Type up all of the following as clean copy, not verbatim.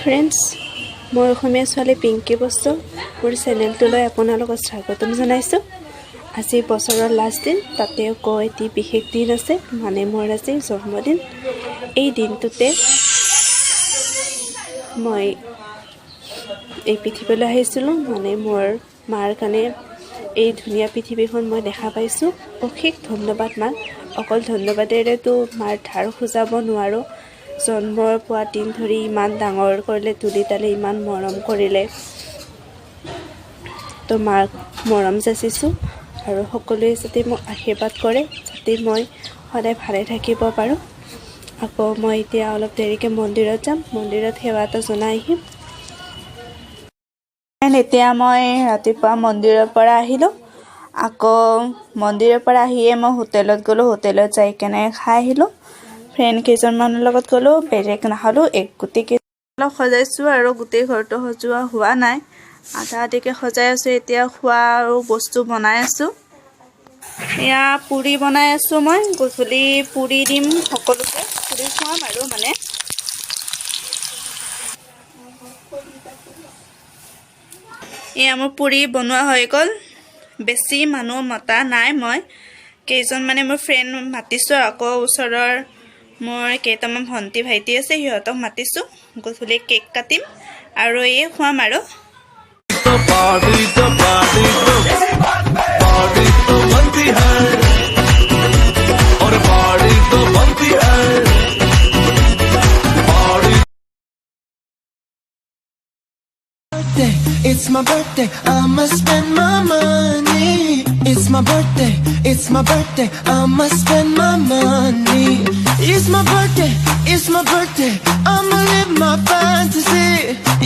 Friends, মই অসমীয়া ছোৱালী পিংকি বস্তু মোৰ চেনেলটোলৈ আপোনালোকক স্বাগতম জনাইছোঁ। আজি বছৰৰ লাষ্ট দিন, তাতে আকৌ এটি বিশেষ দিন আছে, মানে মোৰ আজি জন্মদিন। এই দিনটোতে মই এই পৃথিৱীলৈ আহিছিলোঁ, মানে মোৰ মাৰ কাৰণে এই ধুনীয়া পৃথিৱীখন মই দেখা পাইছোঁ। অশেষ ধন্যবাদ মাক। অকল ধন্যবাদেৰেতো মাৰ ধাৰ খুজাব নোৱাৰোঁ। জন্মৰ পোৱা দিন ধৰি ইমান ডাঙৰ কৰিলে, তুলি তালি ইমান মৰম কৰিলে, তো মাক মৰম যাচিছোঁ আৰু সকলোৱে যাতে মোক আশীৰ্বাদ কৰে, যাতে মই সদায় ভালে থাকিব পাৰোঁ। আকৌ মই এতিয়া অলপ দেৰিকৈ মন্দিৰত যাম, মন্দিৰত সেৱা এটা জনাই আহিম। এতিয়া মই ৰাতিপুৱা মন্দিৰৰ পৰা আহিলোঁ। আকৌ মন্দিৰৰ পৰা আহিয়ে মই হোটেলত গ'লোঁ। হোটেলত যাই কেনে খাই আহিলোঁ। ফ্ৰেণ্ড কেইজনমানৰ লগত গ'লোঁ, বেলেগ নাখালোঁ। গোটেই অলপ সজাইছোঁ আৰু গোটেই ঘৰটো সজোৱা হোৱা নাই, আধা আধিকৈ সজাই আছোঁ। এতিয়া খোৱা আৰু বস্তু বনাই আছোঁ। এয়া পুৰি বনাই আছোঁ মই। গধূলি পুৰি দিম সকলোকে, পুৰি খুৱাম আৰু মানে এয়া মোৰ পুৰি বনোৱা হৈ গ'ল। বেছি মানুহ মতা নাই, মই কেইজনমানে মোৰ ফ্ৰেণ্ড মাতিছোঁ। আকৌ ওচৰৰ মোৰ কেইটামান ভণ্টি ভাইটি আছে, সিহঁতক মাতিছোঁ। গধূলি কেক কাটিম আৰু এই খুৱাম আৰু It's my birthday, I'ma spend my money. It's my birthday, it's my birthday, I'ma spend my money. It's my birthday, it's my birthday, I'ma live my fantasy.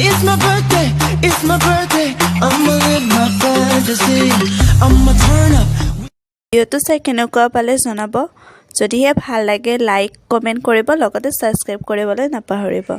It's my birthday, it's my birthday, I'ma live my fantasy. I'ma turn up. ভিডিঅ'টো চাই কেনেকুৱা পালে জনাব। যদিহে ভাল লাগে like comment কৰিব, লগতে ছাবস্ক্ৰাইব কৰিবলৈ নাপাহৰিব।